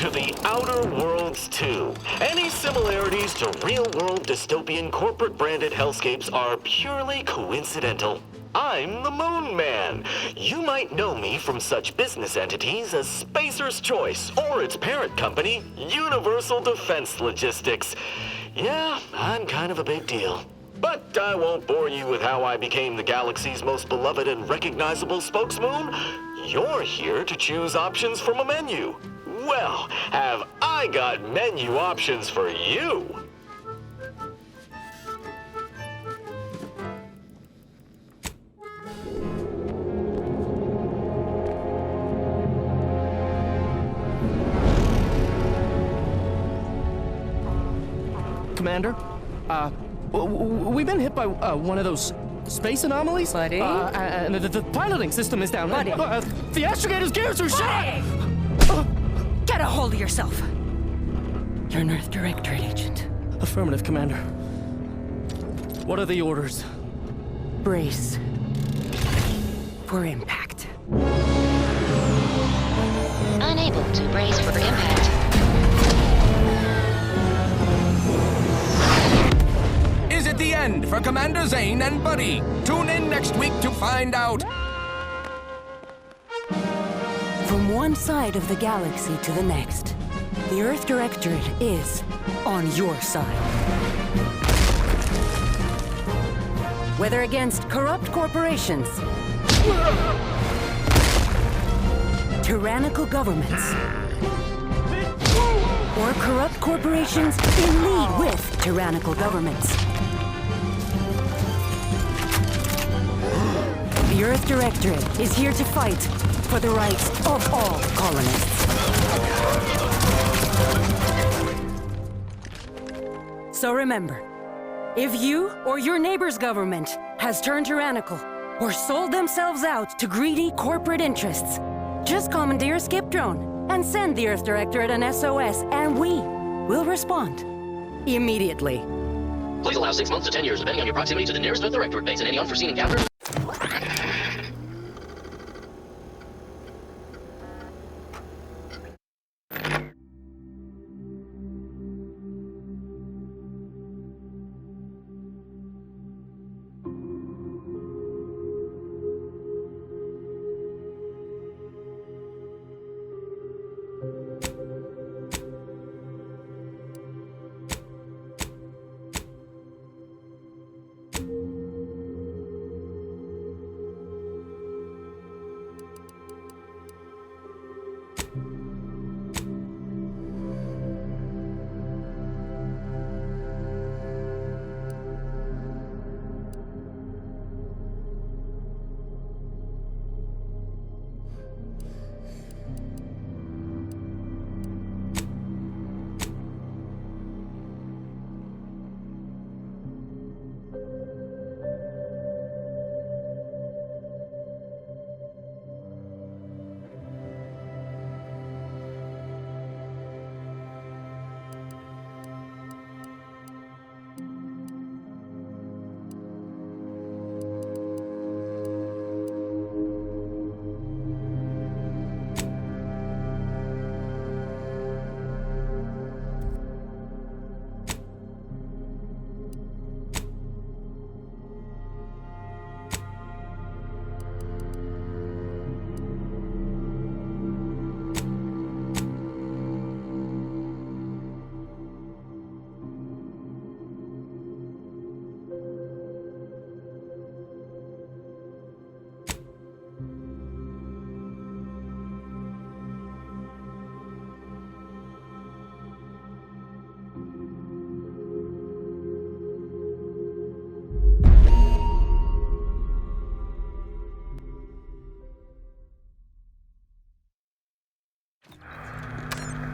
to the Outer Worlds 2. Any similarities to real-world dystopian corporate-branded hellscapes are purely coincidental. I'm the Moon Man. You might know me from such business entities as Spacer's Choice or its parent company, Universal Defense Logistics. Yeah, I'm kind of a big deal. But I won't bore you with how I became the galaxy's most beloved and recognizable spokesmoon. You're here to choose options from a menu. Well, have I got menu options for you? Commander, we've been hit by one of those space anomalies. Buddy? And the piloting system is down. Buddy? The astrogator's gears are shot! Get a hold of yourself. You're an Earth Directorate agent. Affirmative, Commander. What are the orders? Brace for impact. Unable to brace for impact. Is it the end for Commander Zane and Buddy? Tune in next week to find out. From one side of the galaxy to the next, the Earth Directorate is on your side. Whether against corrupt corporations, tyrannical governments, or corrupt corporations in league with tyrannical governments, the Earth Directorate is here to fight for the rights of all colonists. So remember, if you or your neighbor's government has turned tyrannical or sold themselves out to greedy corporate interests, just commandeer a skip drone and send the Earth Directorate an SOS, and we will respond immediately. Please allow 6 months to 10 years, depending on your proximity to the nearest Earth Directorate base and any unforeseen encounters.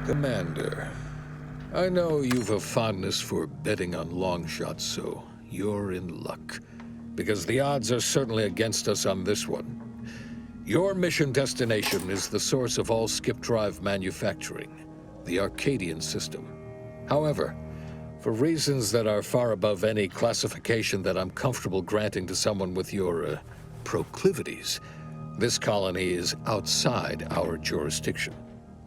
Commander, I know you've a fondness for betting on long shots, so you're in luck. Because the odds are certainly against us on this one. Your mission destination is the source of all skip drive manufacturing, the Arcadian system. However, for reasons that are far above any classification that I'm comfortable granting to someone with your, proclivities, this colony is outside our jurisdiction.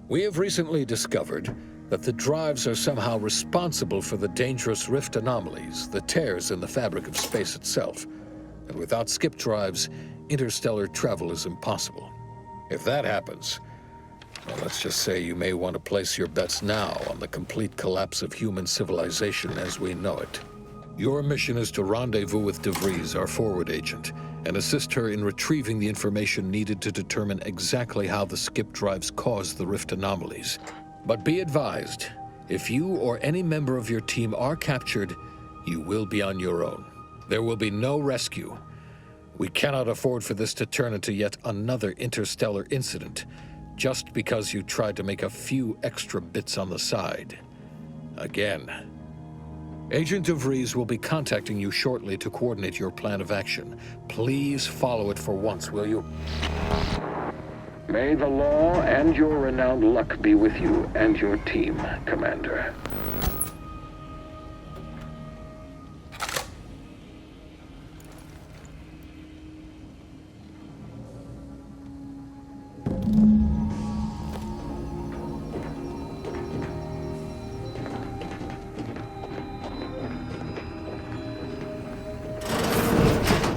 We have recently discovered that the drives are somehow responsible for the dangerous rift anomalies, the tears in the fabric of space itself. And without skip drives, interstellar travel is impossible. If that happens, well, let's just say you may want to place your bets now on the complete collapse of human civilization as we know it. Your mission is to rendezvous with DeVries, our forward agent, and assist her in retrieving the information needed to determine exactly how the skip drives caused the rift anomalies. But be advised, if you or any member of your team are captured, you will be on your own. There will be no rescue. We cannot afford for this to turn into yet another interstellar incident, just because you tried to make a few extra bits on the side. Again. Agent DeVries will be contacting you shortly to coordinate your plan of action. Please follow it for once, will you? May the law and your renowned luck be with you and your team, Commander.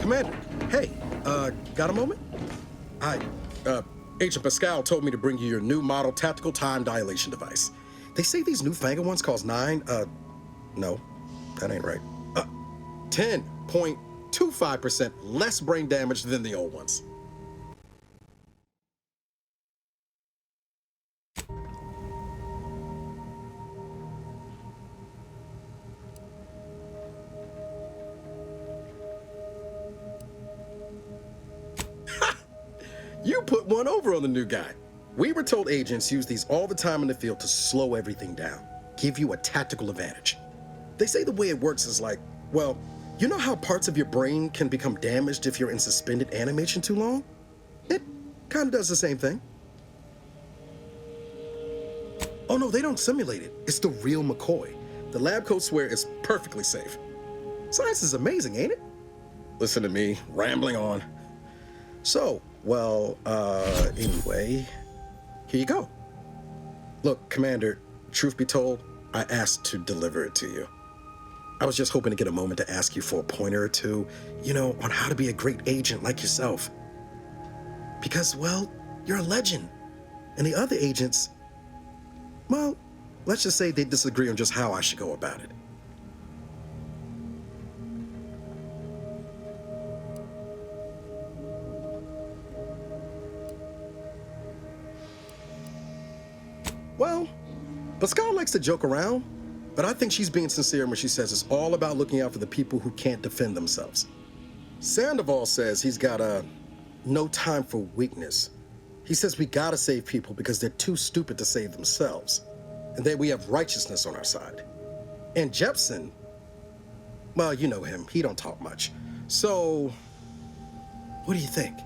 Commander, hey, got a moment? Agent Pascal told me to bring you your new model tactical time dilation device. They say these newfangled ones cause no, that ain't right. 10.25% less brain damage than the old ones. You put one over on the new guy. We were told agents use these all the time in the field to slow everything down, give you a tactical advantage. They say the way it works is like, well, you know how parts of your brain can become damaged if you're in suspended animation too long? It kind of does the same thing. Oh no, they don't simulate it. It's the real McCoy. The lab coats swear it's perfectly safe. Science is amazing, ain't it? Listen to me, rambling on. So, well, anyway, here you go. Look, Commander, truth be told, I asked to deliver it to you. I was just hoping to get a moment to ask you for a pointer or two, you know, on how to be a great agent like yourself. Because, well, you're a legend. And the other agents, well, let's just say they disagree on just how I should go about it. Well, Pascal likes to joke around, but I think she's being sincere when she says it's all about looking out for the people who can't defend themselves. Sandoval says he's got no time for weakness. He says we gotta save people because they're too stupid to save themselves, and that we have righteousness on our side. And Jepson, well, you know him, he don't talk much. So, what do you think?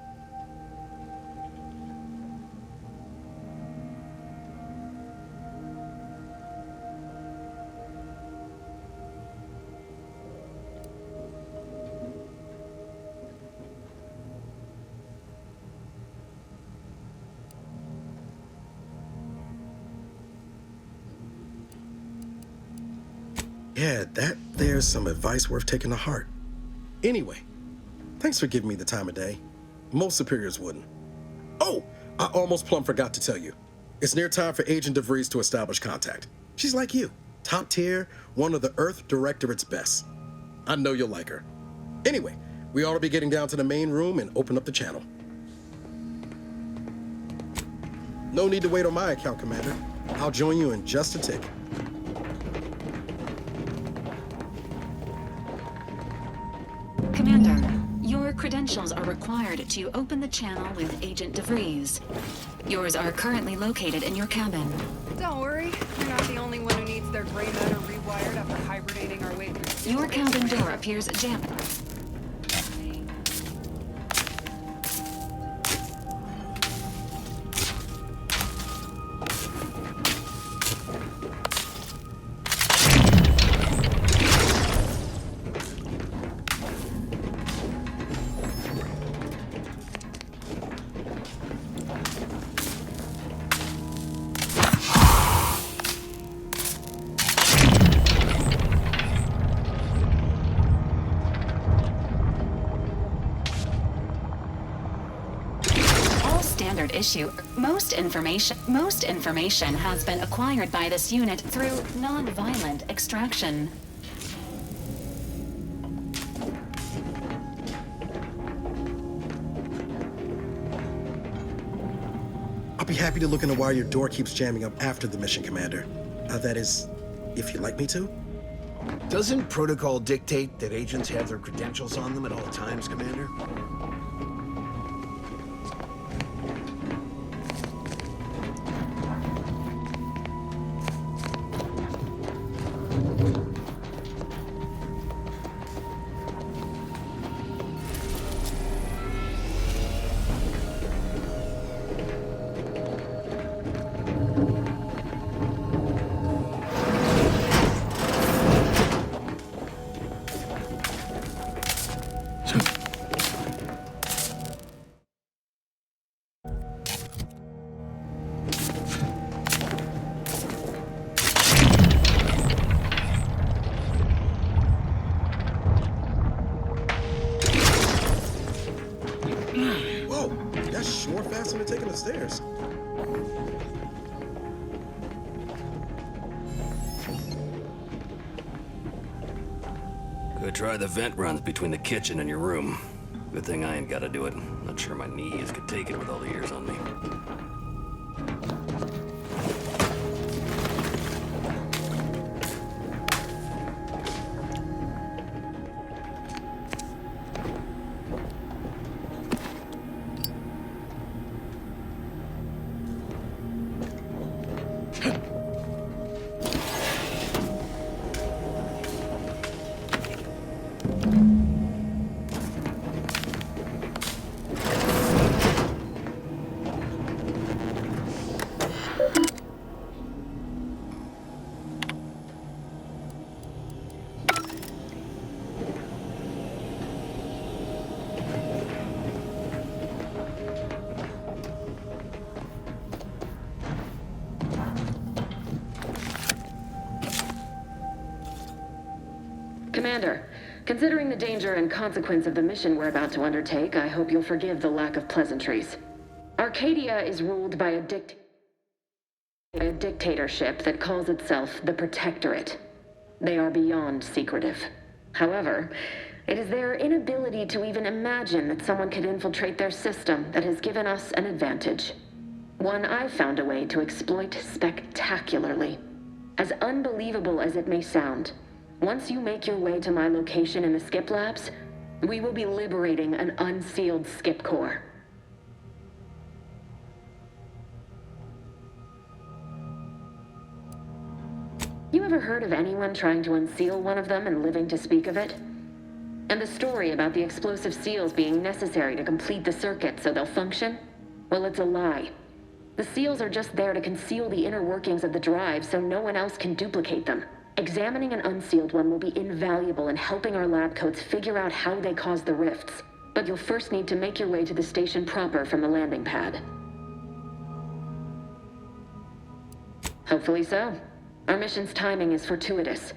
Yeah, there's some advice worth taking to heart. Anyway, thanks for giving me the time of day. Most superiors wouldn't. Oh, I almost plumb forgot to tell you. It's near time for Agent DeVries to establish contact. She's like you, top tier, one of the Earth Directorate's best. I know you'll like her. Anyway, we ought to be getting down to the main room and open up the channel. No need to wait on my account, Commander. I'll join you in just a tick. Commander, your credentials are required to open the channel with Agent DeVries. Yours are currently located in your cabin. Don't worry, you're not the only one who needs their gray matter rewired after hibernating our way through. Your cabin door appears jammed. issue. Most information has been acquired by this unit through non-violent extraction. I'll be happy to look into why your door keeps jamming up after the mission, Commander. That is, if you'd like me to. Doesn't protocol dictate that agents have their credentials on them at all times, Commander? Stairs. Could try the vent runs between the kitchen and your room. Good thing I ain't gotta do it. Not sure my knees could take it with all the years on me. Commander, considering the danger and consequence of the mission we're about to undertake, I hope you'll forgive the lack of pleasantries. Arcadia is ruled by a dictatorship that calls itself the Protectorate. They are beyond secretive. However, it is their inability to even imagine that someone could infiltrate their system that has given us an advantage. One I've found a way to exploit spectacularly. As unbelievable as it may sound, once you make your way to my location in the Skip Labs, we will be liberating an unsealed Skip core. You ever heard of anyone trying to unseal one of them and living to speak of it? And the story about the explosive seals being necessary to complete the circuit so they'll function? Well, it's a lie. The seals are just there to conceal the inner workings of the drive so no one else can duplicate them. Examining an unsealed one will be invaluable in helping our lab coats figure out how they cause the rifts. But you'll first need to make your way to the station proper from the landing pad. Hopefully so. Our mission's timing is fortuitous.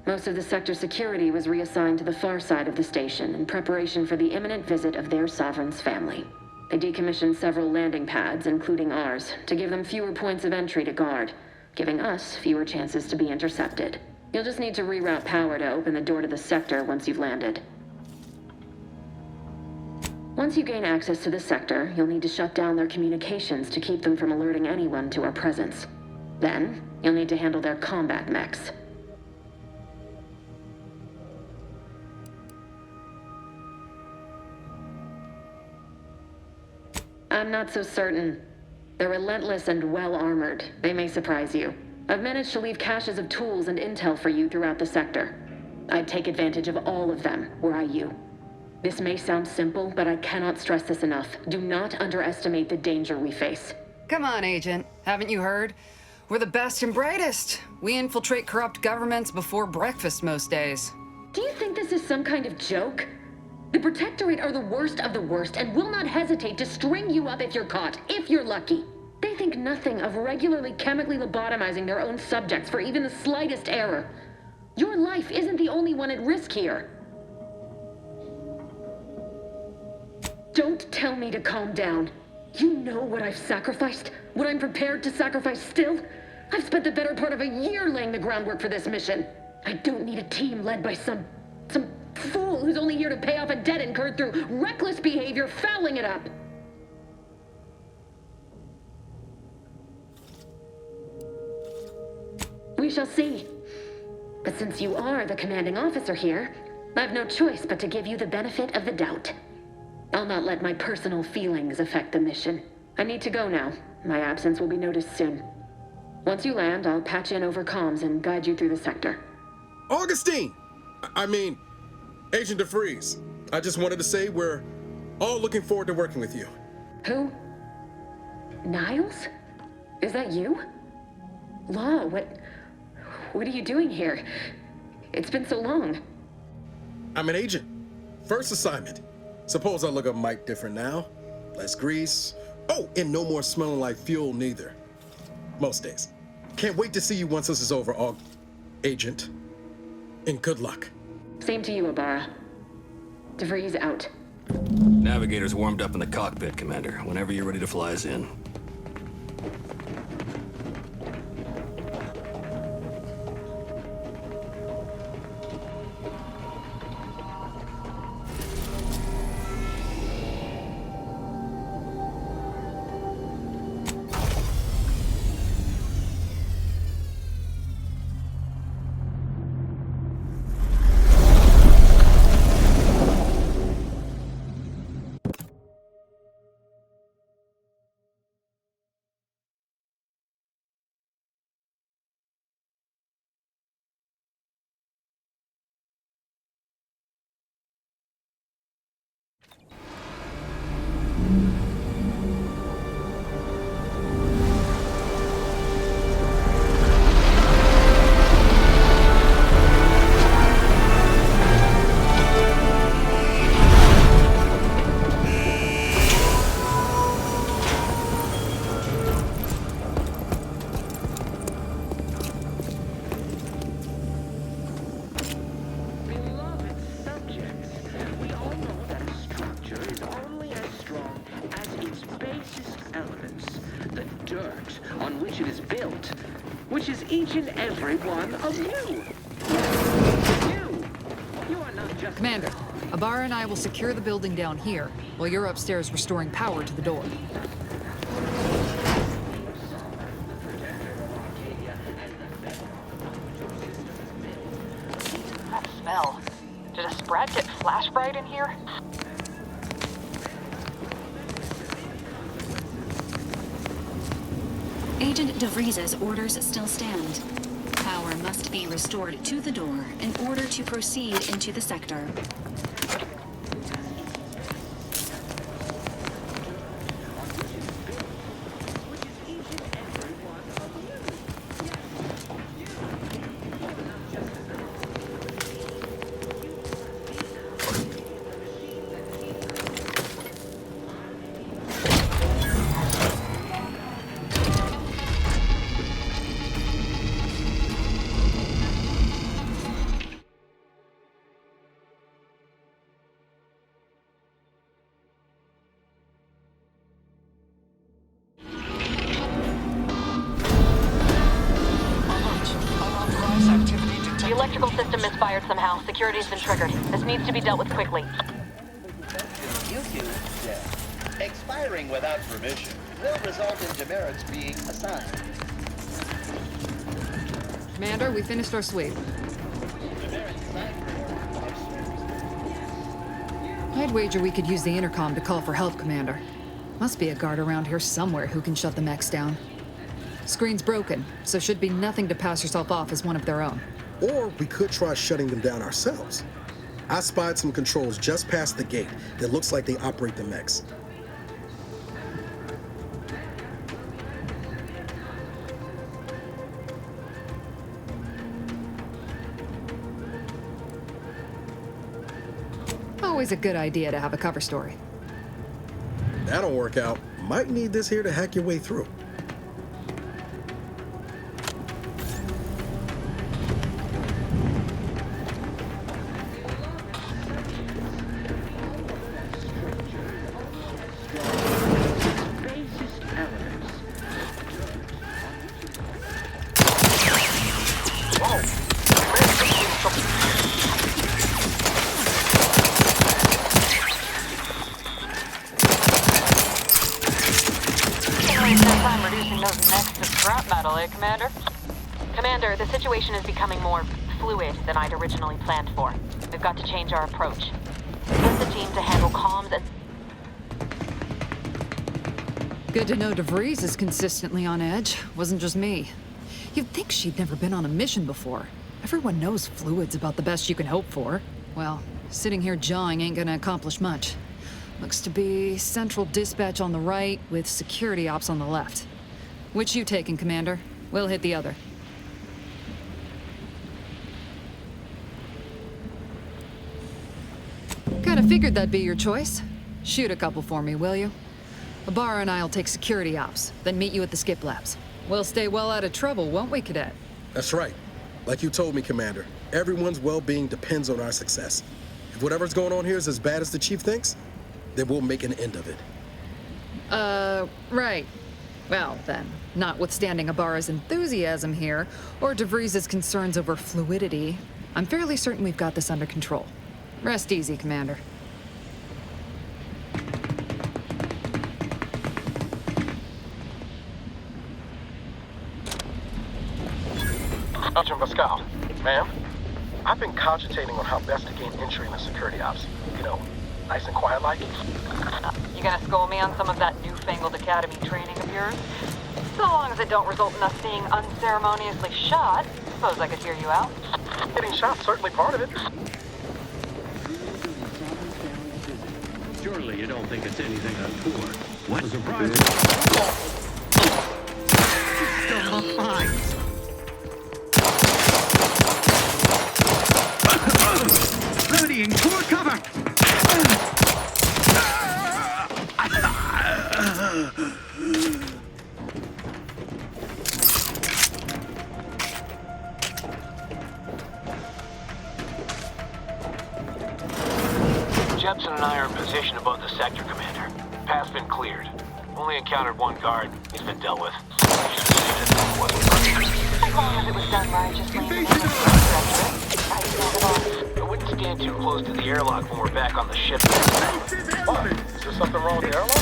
Most of the sector security was reassigned to the far side of the station in preparation for the imminent visit of their sovereign's family. They decommissioned several landing pads, including ours, to give them fewer points of entry to guard, giving us fewer chances to be intercepted. You'll just need to reroute power to open the door to the sector once you've landed. Once you gain access to the sector, you'll need to shut down their communications to keep them from alerting anyone to our presence. Then, you'll need to handle their combat mechs. I'm not so certain. They're relentless and well-armored. They may surprise you. I've managed to leave caches of tools and intel for you throughout the sector. I'd take advantage of all of them, were I you. This may sound simple, but I cannot stress this enough. Do not underestimate the danger we face. Come on, Agent. Haven't you heard? We're the best and brightest. We infiltrate corrupt governments before breakfast most days. Do you think this is some kind of joke? The Protectorate are the worst of the worst and will not hesitate to string you up if you're caught, if you're lucky. They think nothing of regularly chemically lobotomizing their own subjects for even the slightest error. Your life isn't the only one at risk here. Don't tell me to calm down. You know what I've sacrificed? What I'm prepared to sacrifice still? I've spent the better part of a year laying the groundwork for this mission. I don't need a team led by some fool who's only here to pay off a debt incurred through reckless behavior, fouling it up. We shall see. But since you are the commanding officer here, I've no choice but to give you the benefit of the doubt. I'll not let my personal feelings affect the mission. I need to go now. My absence will be noticed soon. Once you land, I'll patch in over comms and guide you through the sector. Augustine! I mean, Agent DeVries. I just wanted to say we're all looking forward to working with you. Who? Niles? Is that you? Law, what are you doing here? It's been so long. I'm an agent. First assignment. Suppose I look a mite different now. Less grease. Oh, and no more smelling like fuel neither. Most days. Can't wait to see you once this is over, Agent. And good luck. Same to you, Abara. DeVries out. Navigator's warmed up in the cockpit, Commander. Whenever you're ready to fly us in. Each and every one of you. You are not just... Commander, Abara and I will secure the building down here, while you're upstairs restoring power to the door. That smell. Did a Sprat get flash fried in here? Agent DeVries' orders still stand. Power must be restored to the door in order to proceed into the sector. The electrical system misfired somehow. Security's been triggered. This needs to be dealt with quickly. YouTube's death, expiring without permission, will result in demerits being assigned. Commander, we finished our sweep. I'd wager we could use the intercom to call for help, Commander. Must be a guard around here somewhere who can shut the mechs down. Screen's broken, so should be nothing to pass yourself off as one of their own. Or we could try shutting them down ourselves. I spied some controls just past the gate that looks like they operate the mechs. Always a good idea to have a cover story. That'll work out. Might need this here to hack your way through. Sir, the situation is becoming more fluid than I'd originally planned for. We've got to change our approach. Send the team to handle comms and... Good to know DeVries is consistently on edge. Wasn't just me. You'd think she'd never been on a mission before. Everyone knows fluid's about the best you can hope for. Well, sitting here jawing ain't gonna accomplish much. Looks to be central dispatch on the right with security ops on the left. Which you taking, Commander? We'll hit the other. Kinda figured that'd be your choice. Shoot a couple for me, will you? Ibarra and I'll take security ops, then meet you at the skip labs. We'll stay well out of trouble, won't we, Cadet? That's right. Like you told me, Commander, everyone's well-being depends on our success. If whatever's going on here is as bad as the Chief thinks, then we'll make an end of it. Right. Well, then, notwithstanding Ibarra's enthusiasm here, or DeVries' concerns over fluidity, I'm fairly certain we've got this under control. Rest easy, Commander. Sergeant Pascal, ma'am, I've been cogitating on how best to gain entry in the security ops. You know, nice and quiet like. You gonna school me on some of that newfangled academy training of yours? So long as it don't result in us being unceremoniously shot, suppose I could hear you out. Getting shot, certainly part of it. Surely you don't think it's anything untoward. What a surprise! Still behind. Remedying for cover! Jepson and I are in position above the sector, Commander. Path's been cleared. Only encountered one guard. He's been dealt with. As long as it was done righteously in the name of the Directorate, I stand it off. I wouldn't stand too close to the airlock when we're back on the ship. What? Is there something wrong with the airlock?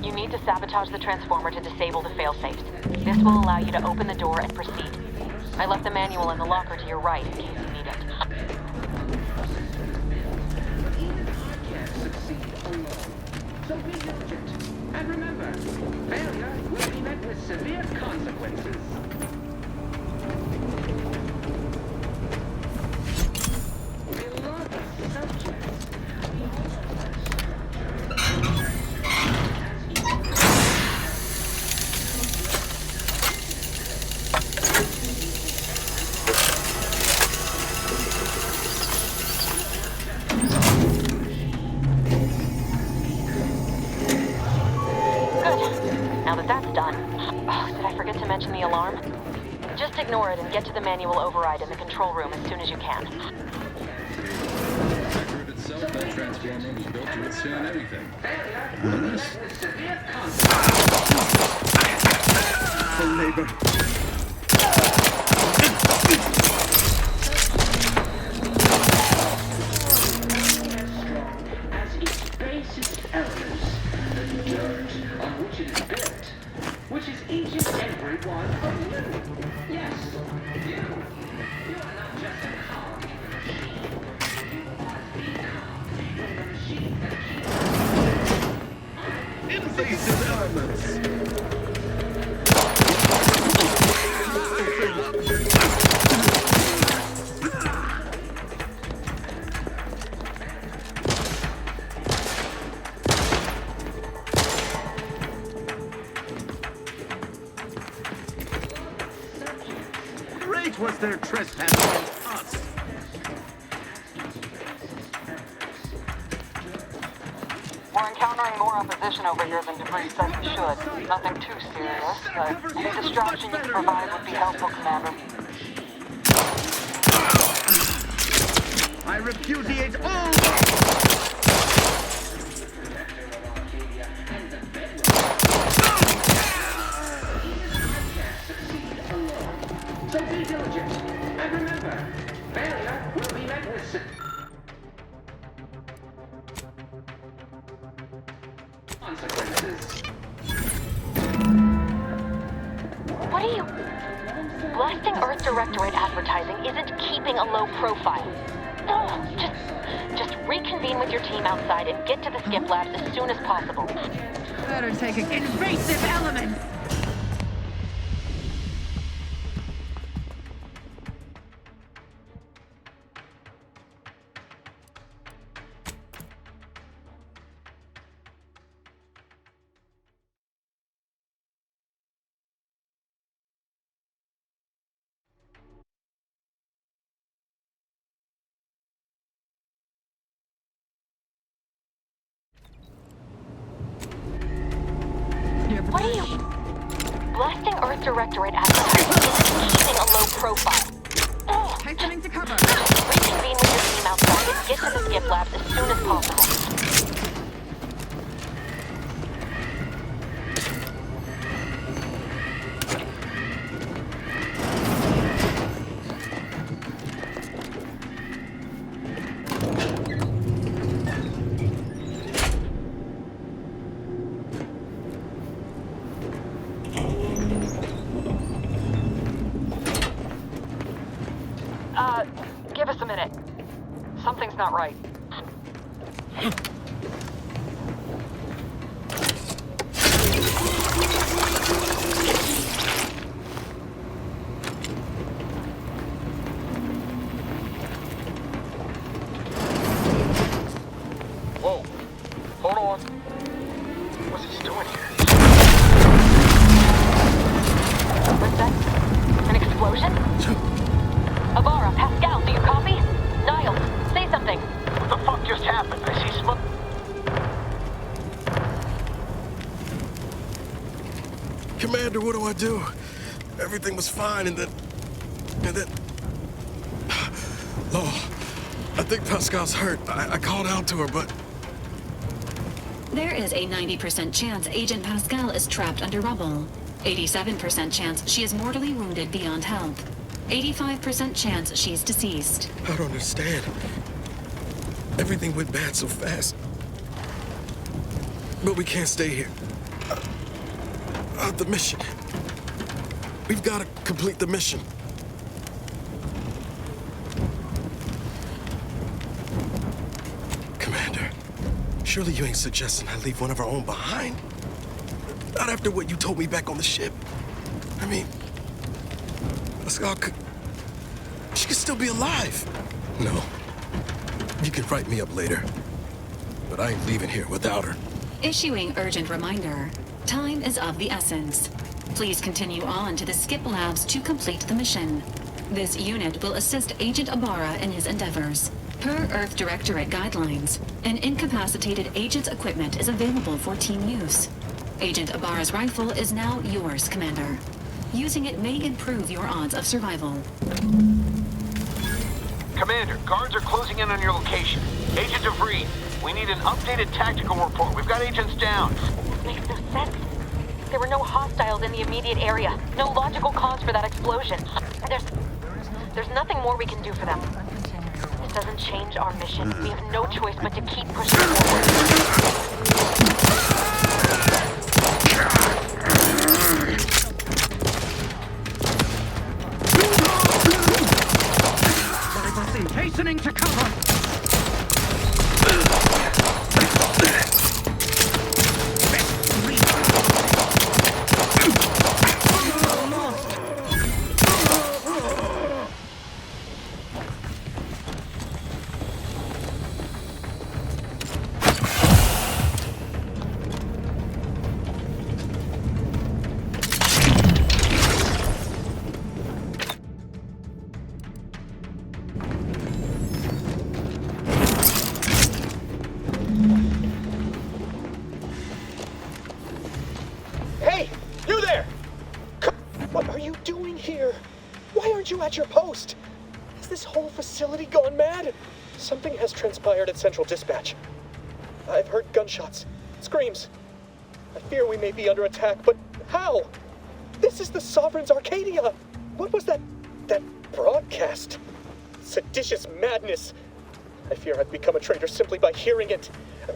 You need to sabotage the transformer to disable the failsafes. This will allow you to open the door and proceed. I left the manual in the locker to your right in case you need it. So be diligent. And remember, failure will be met with severe consequences. Beloved subjects, To mention the alarm? Just ignore it and get to the manual override in the control room as soon as you can. Accurate itself, that transformer was built to withstand anything. The labor. as its basest elements, the dirt on which it is built, which is each and every one of you. Yes, you. You are not just a cog in the machine. You are the cog in the machine that keeps... Invasive elements! was their trespass against us. We're encountering more opposition over here than Debris said we should. Nothing too serious, but any distraction you can provide would be helpful, Commander. I repudiate all... So be diligent, and remember, failure will be met with consequences. What are you... Blasting Earth Directorate advertising isn't keeping a low profile. No, just reconvene with your team outside and get to the skip labs as soon as possible. Better take a... Invasive elements! What are you... Blasting Earth Directorate advertising isn't keeping a low profile. Tightening to cover. Reconvene with your team outside and get to the skip labs as soon as possible. Give us a minute. Something's not right. Whoa. Hold on. What's he doing here? What's that? An explosion? Avara, Pascal, do you copy? Niles, say something. What the fuck just happened? I see smoke. Commander, what do I do? Everything was fine, and then... Oh, I think Pascal's hurt. I called out to her, but... There is a 90% chance Agent Pascal is trapped under rubble. 87% chance she is mortally wounded beyond health. 85% chance she's deceased. I don't understand. Everything went bad so fast. But we can't stay here. The mission. We've got to complete the mission. Commander, surely you ain't suggesting I leave one of our own behind? Not after what you told me back on the ship. I mean, Pascal could... She could still be alive. No. You can write me up later. But I ain't leaving here without her. Issuing urgent reminder. Time is of the essence. Please continue on to the skip labs to complete the mission. This unit will assist Agent Ibarra in his endeavors. Per Earth Directorate guidelines, an incapacitated agent's equipment is available for team use. Agent Ibarra's rifle is now yours, Commander. Using it may improve your odds of survival. Commander, guards are closing in on your location. Agent DeVries, we need an updated tactical report. We've got agents down. This makes no sense. There were no hostiles in the immediate area. No logical cause for that explosion. There's nothing more we can do for them. This doesn't change our mission. We have no choice but to keep pushing forward. Hastening to cover! you at your post? Has this whole facility gone mad? Something has transpired at Central Dispatch. I've heard gunshots, screams. I fear we may be under attack, but how? This is the Sovereign's Arcadia! What was that broadcast? Seditious madness. I fear I've become a traitor simply by hearing it.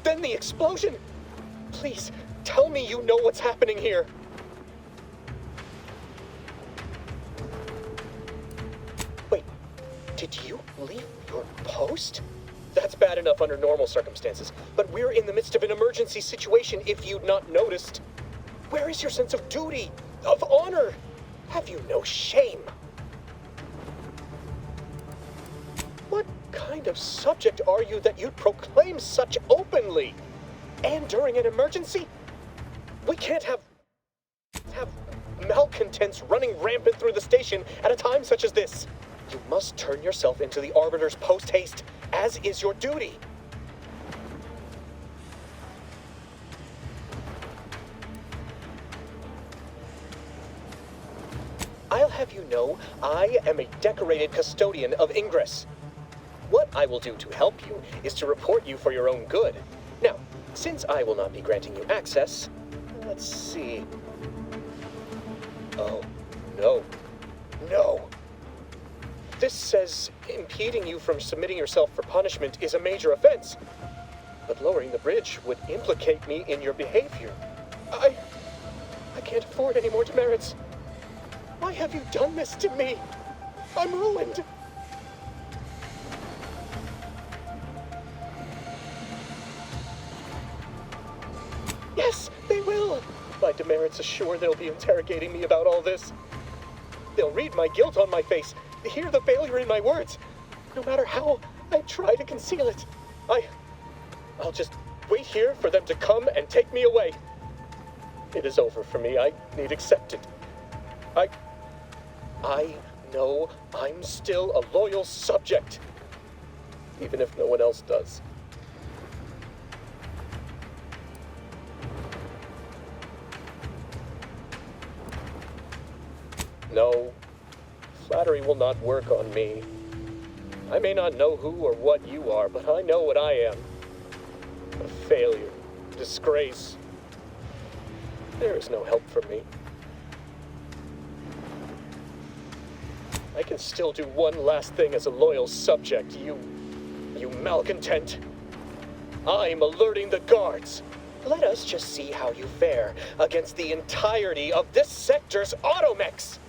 Then the explosion! Please, tell me you know what's happening here. Wait, did you leave your post? That's bad enough under normal circumstances, but we're in the midst of an emergency situation if you'd not noticed. Where is your sense of duty, of honor? Have you no shame? What kind of subject are you that you'd proclaim such openly? And during an emergency? We can't have malcontents running rampant through the station at a time such as this. You must turn yourself into the Arbiter's post-haste, as is your duty. I'll have you know, I am a decorated custodian of Ingress. What I will do to help you is to report you for your own good. Now, since I will not be granting you access, let's see. Oh, no. No. This says impeding you from submitting yourself for punishment is a major offense. But lowering the bridge would implicate me in your behavior. I can't afford any more demerits. Why have you done this to me? I'm ruined. Yes, they will. My demerits assure they'll be interrogating me about all this. They'll read my guilt on my face, hear the failure in my words. No matter how I try to conceal it, I'll just wait here for them to come and take me away. It is over for me. I need accept it. I know I'm still a loyal subject, even if no one else does. No, flattery will not work on me. I may not know who or what you are, but I know what I am. A failure, disgrace. There is no help for me. I can still do one last thing as a loyal subject, you malcontent. I'm alerting the guards. Let us just see how you fare against the entirety of this sector's automechs.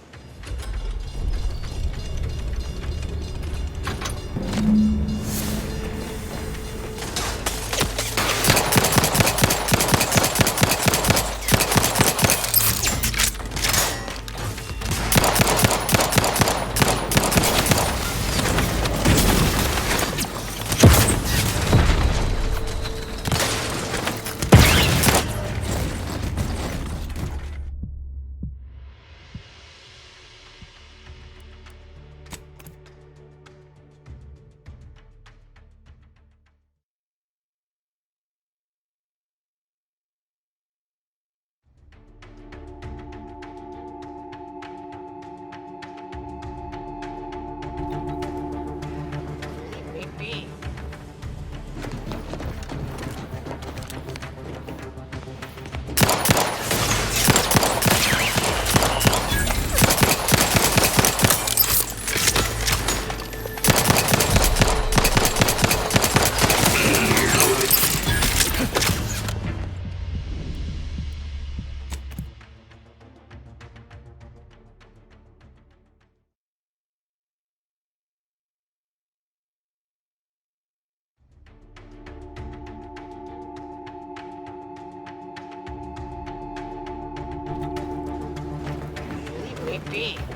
Be. You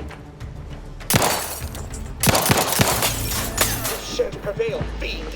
shan't prevail, fiend!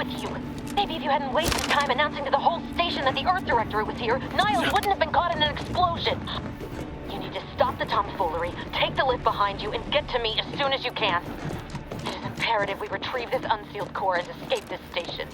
with you. Maybe if you hadn't wasted time announcing to the whole station that the Earth Directorate was here, Niles wouldn't have been caught in an explosion. You need to stop the tomfoolery, take the lift behind you, and get to me as soon as you can. It is imperative we retrieve this unsealed core and escape this station.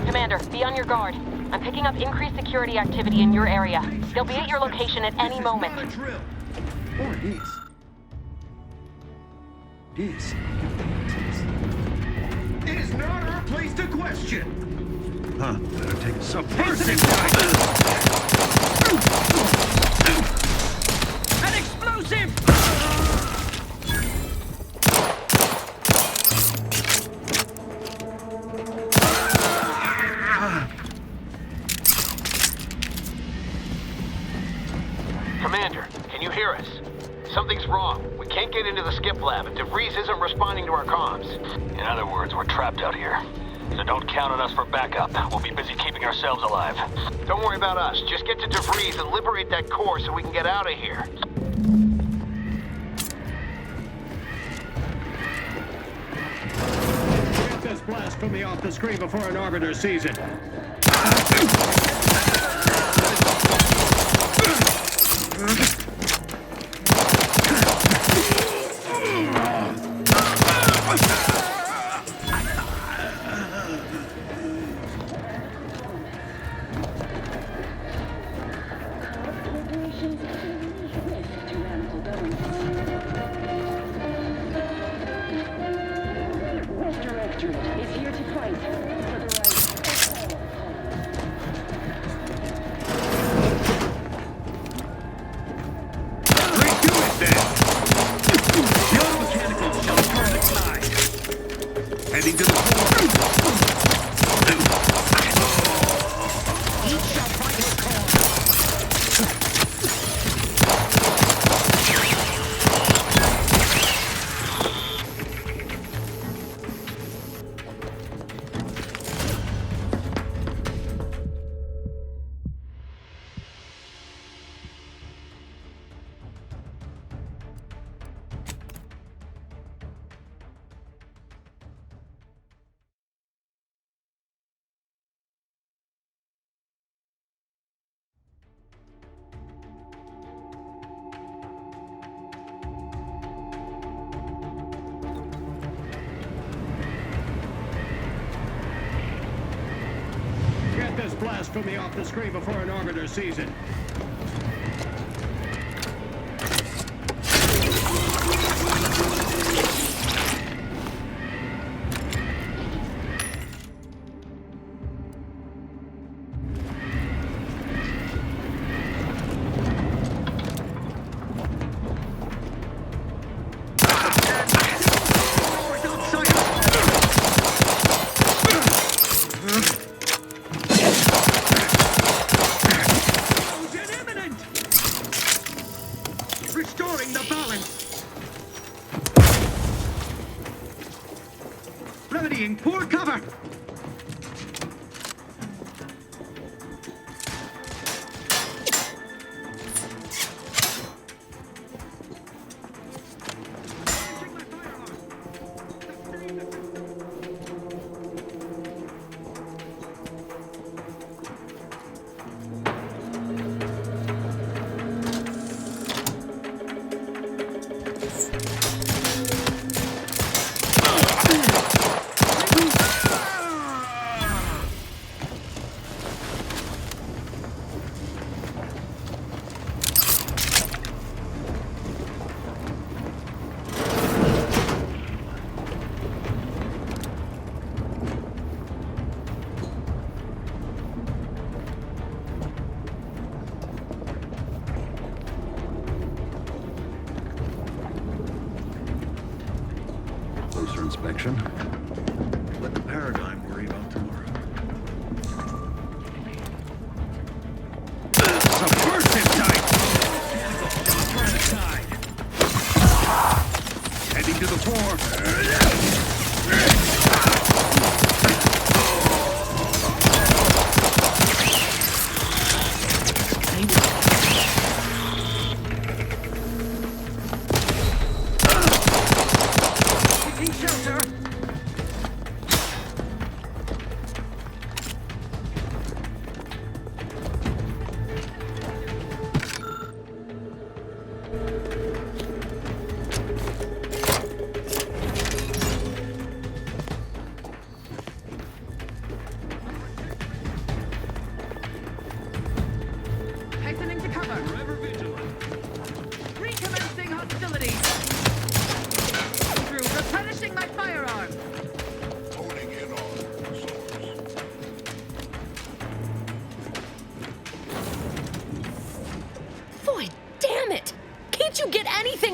Commander, be on your guard. I'm picking up increased security activity in your area. They'll be at your location at any moment. Or this. It is not our place to question. Huh, better take a subversive. An explosive! Commander, can you hear us? Something's wrong. We can't get into the skip lab, and DeVries isn't responding to our comms. In other words, we're trapped out here. So don't count on us for backup. We'll be busy keeping ourselves alive. Don't worry about us. Just get to DeVries and liberate that core so we can get out of here. Get this blast from me off the screen before an Arbiter sees it. Heading to the Get this blast from me off the screen before an Arbiter sees it. Restoring the balance. Remedying poor cover.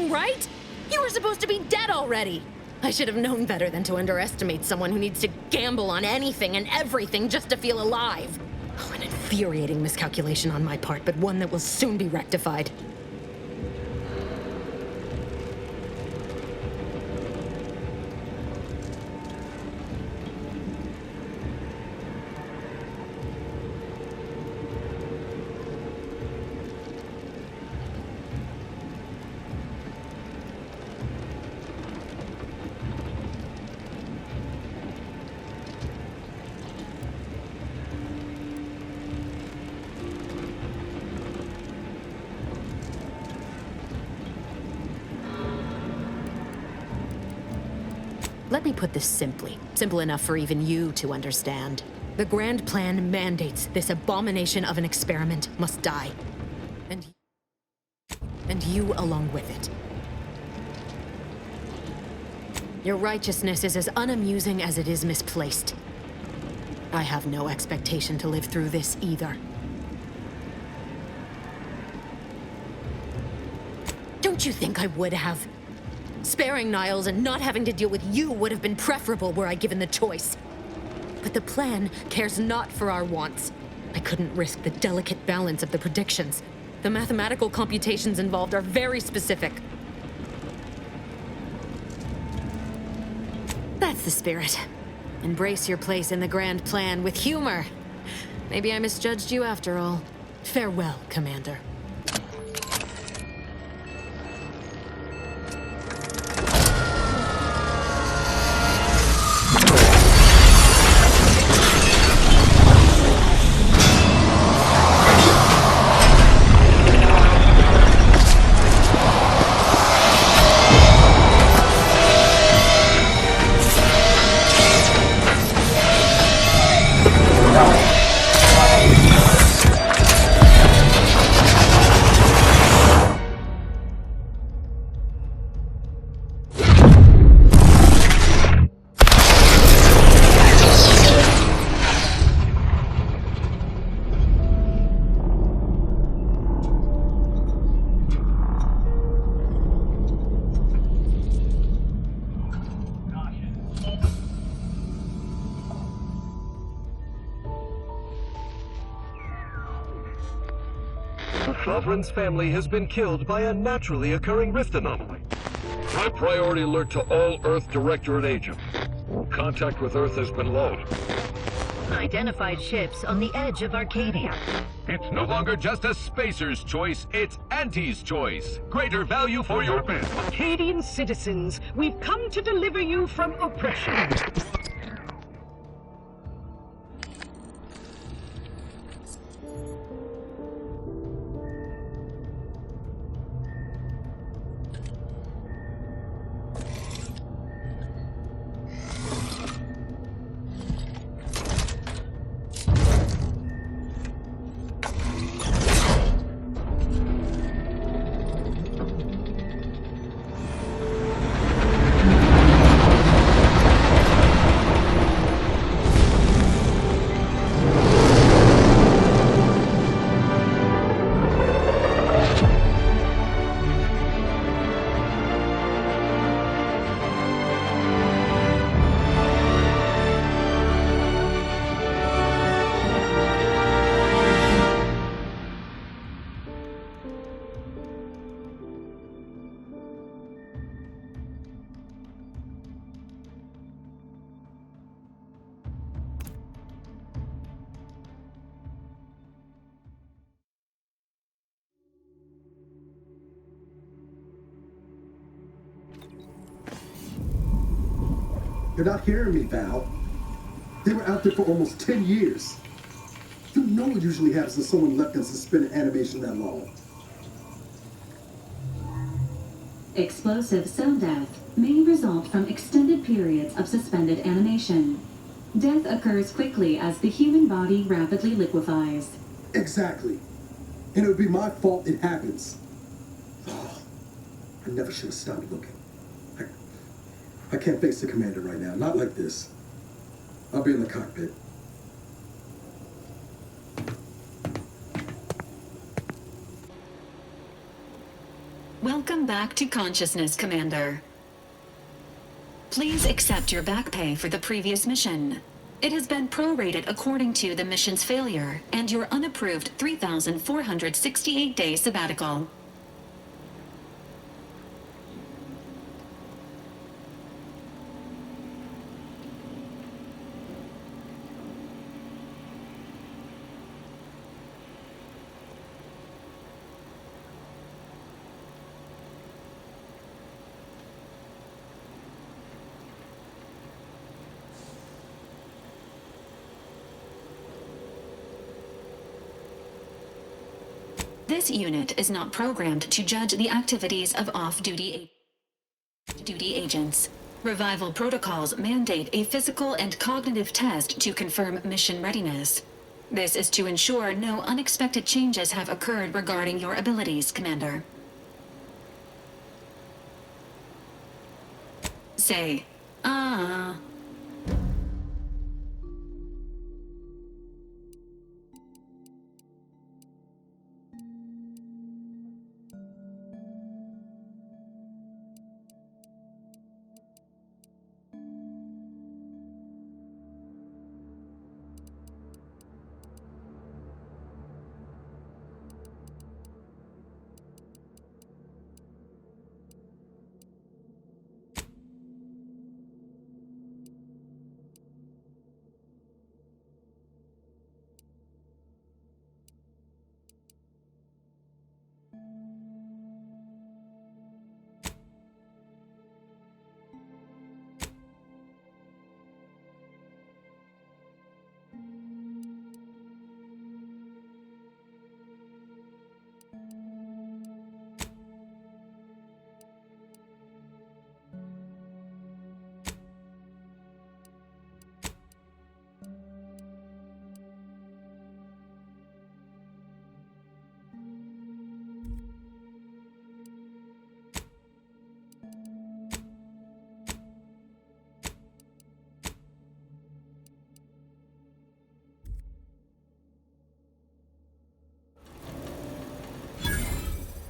anything right? You were supposed to be dead already. I should have known better than to underestimate someone who needs to gamble on anything and everything just to feel alive. Oh, an infuriating miscalculation on my part, but one that will soon be rectified. Let me put this simply. Simple enough for even you to understand. The Grand Plan mandates this abomination of an experiment must die. And you along with it. Your righteousness is as unamusing as it is misplaced. I have no expectation to live through this either. Don't you think I would have? Sparing Niles and not having to deal with you would have been preferable were I given the choice. But the plan cares not for our wants. I couldn't risk the delicate balance of the predictions. The mathematical computations involved are very specific. That's the spirit. Embrace your place in the Grand Plan with humor. Maybe I misjudged you after all. Farewell, Commander. Sovereign's family has been killed by a naturally occurring rift anomaly. High priority alert to all Earth Directorate agents. Contact with Earth has been low. Identified ships on the edge of Arcadia. It's no longer just a spacer's choice, it's Auntie's choice. Greater value for your men. Arcadian citizens, we've come to deliver you from oppression. You're not hearing me, Val. They were out there for almost 10 years. You know what usually happens when someone left in suspended animation that long. Explosive cell death may result from extended periods of suspended animation. Death occurs quickly as the human body rapidly liquefies. Exactly. And it would be my fault it happens. Oh, I never should have stopped looking. I can't face the commander right now. Not like this. I'll be in the cockpit. Welcome back to consciousness, Commander. Please accept your back pay for the previous mission. It has been prorated according to the mission's failure and your unapproved 3,468-day sabbatical. This unit is not programmed to judge the activities of off-duty agents. Revival protocols mandate a physical and cognitive test to confirm mission readiness. This is to ensure no unexpected changes have occurred regarding your abilities, Commander. Say, ah.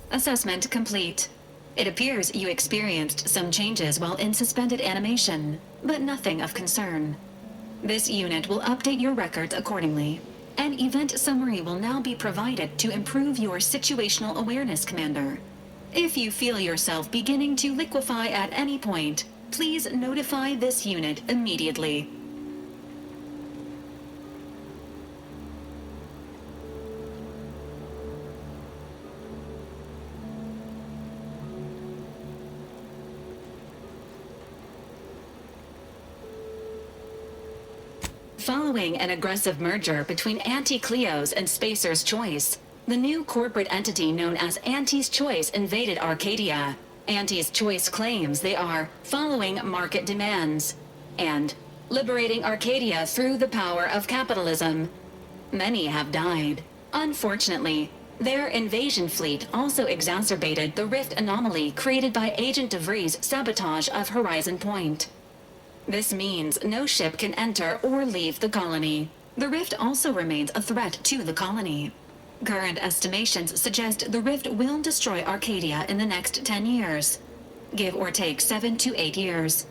Assessment complete. It appears you experienced some changes while in suspended animation, but nothing of concern. This unit will update your records accordingly. An event summary will now be provided to improve your situational awareness, Commander. If you feel yourself beginning to liquefy at any point, please notify this unit immediately. Following an aggressive merger between Anti-Cleos and Spacer's Choice, the new corporate entity known as Anti's Choice invaded Arcadia. Anti's Choice claims they are following market demands and liberating Arcadia through the power of capitalism. Many have died. Unfortunately, their invasion fleet also exacerbated the rift anomaly created by Agent DeVries' sabotage of Horizon Point. This means no ship can enter or leave the colony. The rift also remains a threat to the colony. Current estimations suggest the rift will destroy Arcadia in the next 10 years. Give or take 7 to 8 years.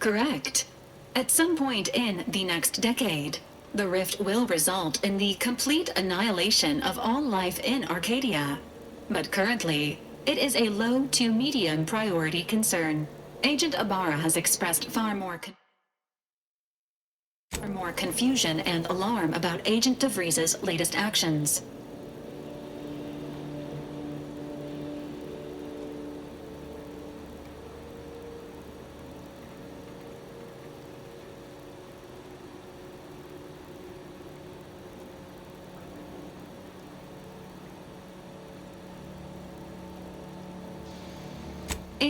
Correct. At some point in the next decade, the rift will result in the complete annihilation of all life in Arcadia. But currently, it is a low to medium priority concern. Agent Ibarra has expressed far more confusion and alarm about Agent DeVries' latest actions.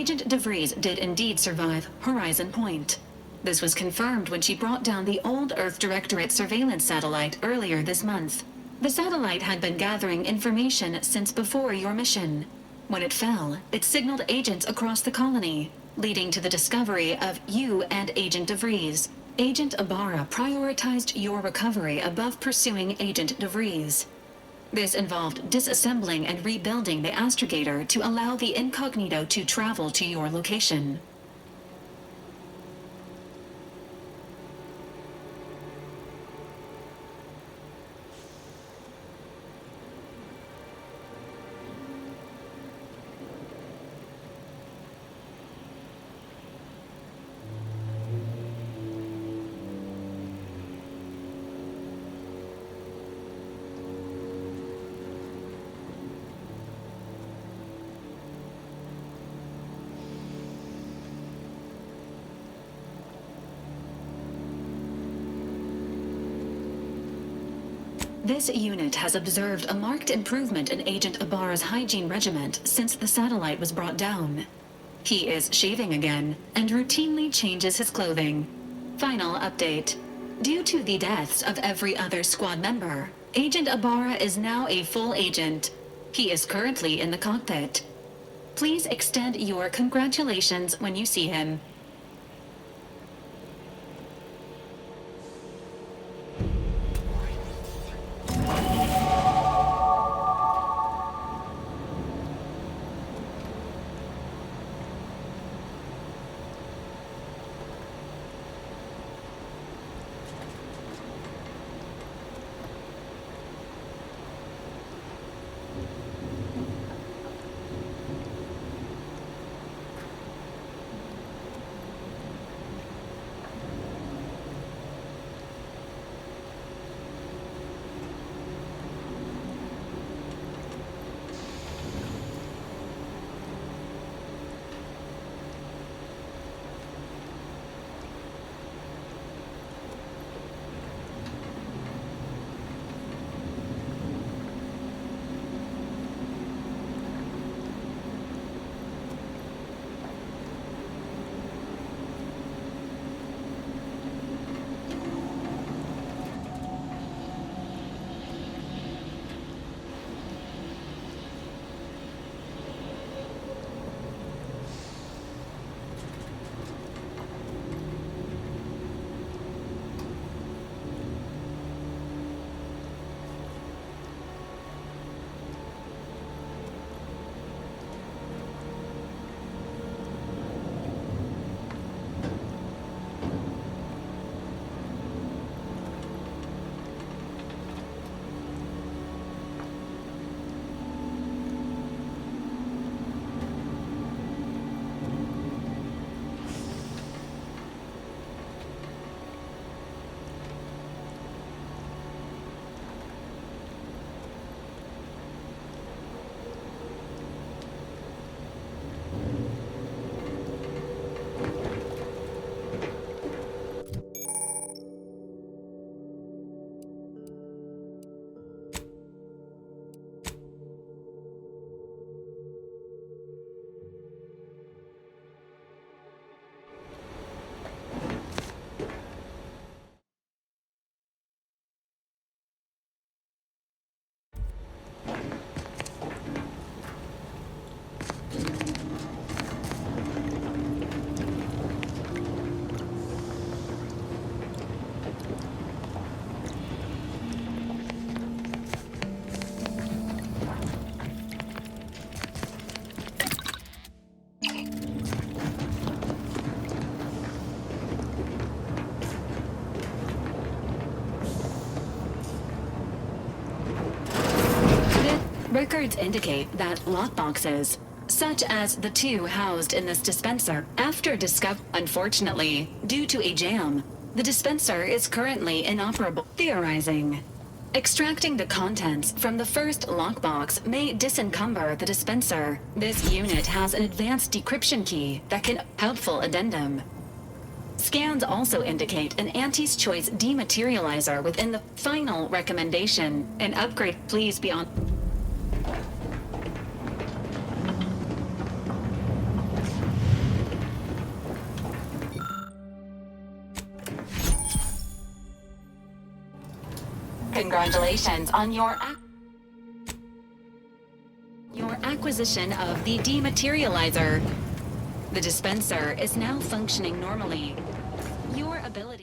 Agent DeVries did indeed survive Horizon Point. This was confirmed when she brought down the old Earth Directorate surveillance satellite earlier this month. The satellite had been gathering information since before your mission. When it fell, it signaled agents across the colony, leading to the discovery of you and Agent DeVries. Agent Ibarra prioritized your recovery above pursuing Agent DeVries. This involved disassembling and rebuilding the astrogator to allow the incognito to travel to your location. This unit has observed a marked improvement in Agent Ibarra's hygiene regimen since the satellite was brought down. He is shaving again and routinely changes his clothing. Final update. Due to the deaths of every other squad member, Agent Ibarra is now a full agent. He is currently in the cockpit. Please extend your congratulations when you see him. Records indicate that lockboxes, such as the two housed in this dispenser, after unfortunately, due to a jam, the dispenser is currently inoperable. Theorizing. Extracting the contents from the first lockbox may disencumber the dispenser. This unit has an advanced decryption key that can helpful addendum. Scans also indicate an Auntie's Choice dematerializer within the final recommendation. An upgrade, please be on. Congratulations on your acquisition of the dematerializer. The dispenser is now functioning normally. Your ability